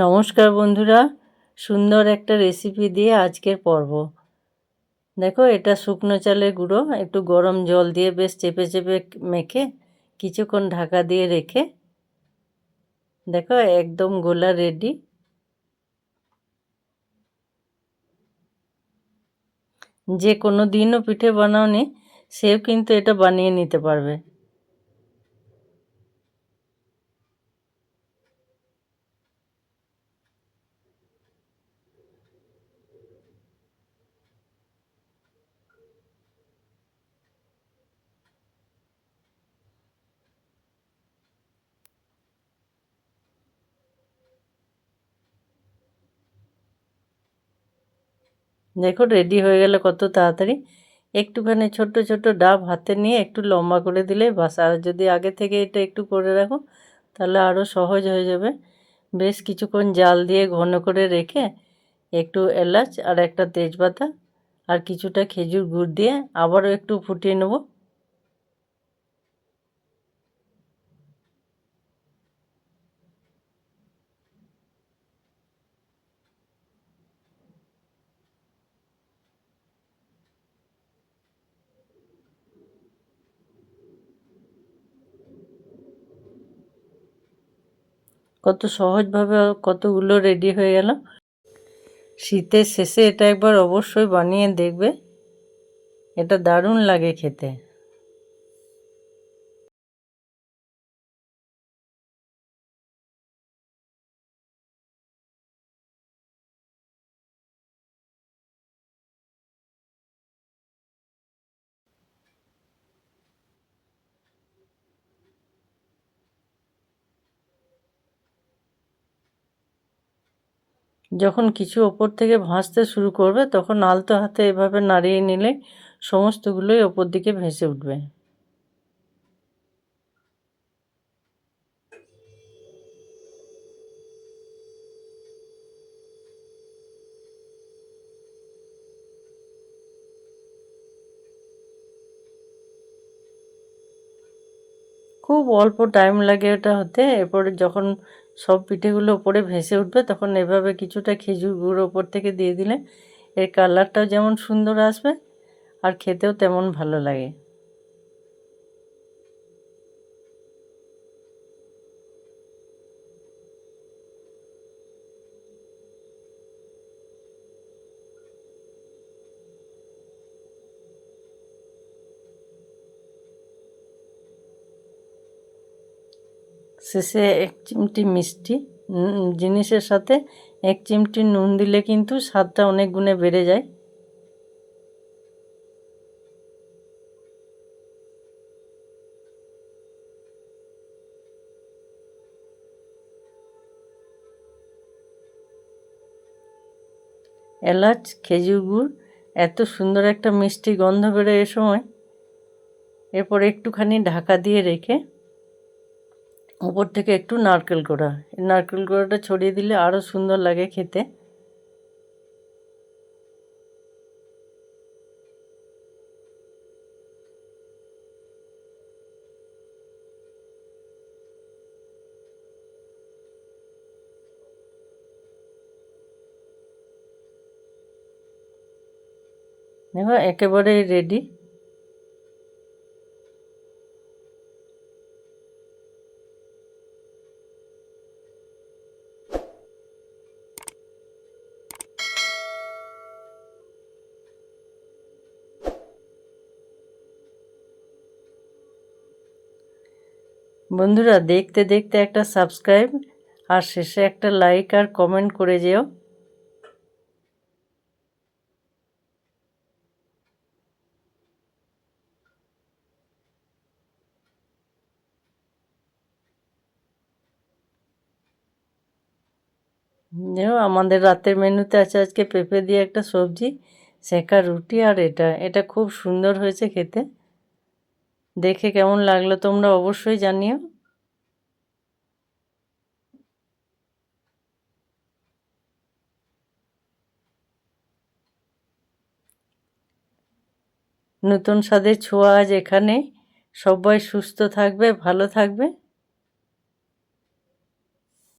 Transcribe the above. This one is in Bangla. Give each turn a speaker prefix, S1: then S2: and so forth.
S1: নমস্কার বন্ধুরা, সুন্দর একটা রেসিপি দিয়ে আজকের পর্ব। দেখো, এটা শুকনো চালের গুঁড়ো একটু গরম জল দিয়ে বেশ চেপে চেপে মেখে কিছুক্ষণ ঢাকা দিয়ে রেখে দেখো একদম গোলা রেডি। যে কোনো দিনও পিঠে বানাওনি সেও কিন্তু এটা বানিয়ে নিতে পারবে। দেখো রেডি হয়ে গেল কত তাড়াতাড়ি। একটুখানি ছোট্ট ছোট্ট ডাব হাতে নিয়ে একটু লম্বা করে দিলেই বাস। আর যদি আগে থেকে এটা একটু করে রাখো তাহলে আরও সহজ হয়ে যাবে। বেশ কিছুক্ষণ জাল দিয়ে ঘন করে রেখে একটু এলাচ আর একটা তেজপাতা আর কিছুটা খেজুর গুড় দিয়ে আবারও একটু ফুটিয়ে নেব। কত সহজভাবে কতগুলো রেডি হয়ে গেল। শীতের শেষে এটা একবার অবশ্যই বানিয়ে দেখবে, এটা দারুণ লাগে খেতে। যখন কিছু ওপর থেকে ভাসতে শুরু করবে তখন আলতো হাতে এভাবে নাড়িয়ে নিলে সমস্তগুলোই ওপর দিকে ভেসে উঠবে। খুব অল্প টাইম লাগে এটা হতে। এরপরে যখন সব পিঠেগুলো ওপরে ভেসে উঠবে তখন এভাবে কিছুটা খেজুর গুঁড়ো ওপর থেকে দিয়ে দিলে এর কালারটাও যেমন সুন্দর আসবে আর খেতেও তেমন ভালো লাগে। শেষে এক চিমটি মিষ্টি জিনিসের সাথে এক চিমটি নুন দিলে কিন্তু স্বাদটা অনেক গুণে বেড়ে যায়। এলাচ, খেজুর গুড়, এত সুন্দর একটা মিষ্টি গন্ধ বেরোয় এ সময়। এরপর একটুখানি ঢাকা দিয়ে রেখে উপর থেকে একটু নারকেল কোড়া, নারকেল কোড়াটা ছড়িয়ে দিলে আরও সুন্দর লাগে খেতে। দেখো একেবারে রেডি। বন্ধুরা, দেখতে দেখতে একটা সাবস্ক্রাইব আর শেষে একটা লাইক আর কমেন্ট করে যেও। যেও আমাদের রাতের মেনুতে আছে আজকে পেঁপে দিয়ে একটা সবজি, সেঁকা রুটি আর এটা এটা খুব সুন্দর হয়েছে খেতে। দেখে কেমন লাগলো তোমরা অবশ্যই জানিও। নতুন স্বাদের ছোঁয়া আজ এখানে। সবাই সুস্থ থাকবে, ভালো থাকবে।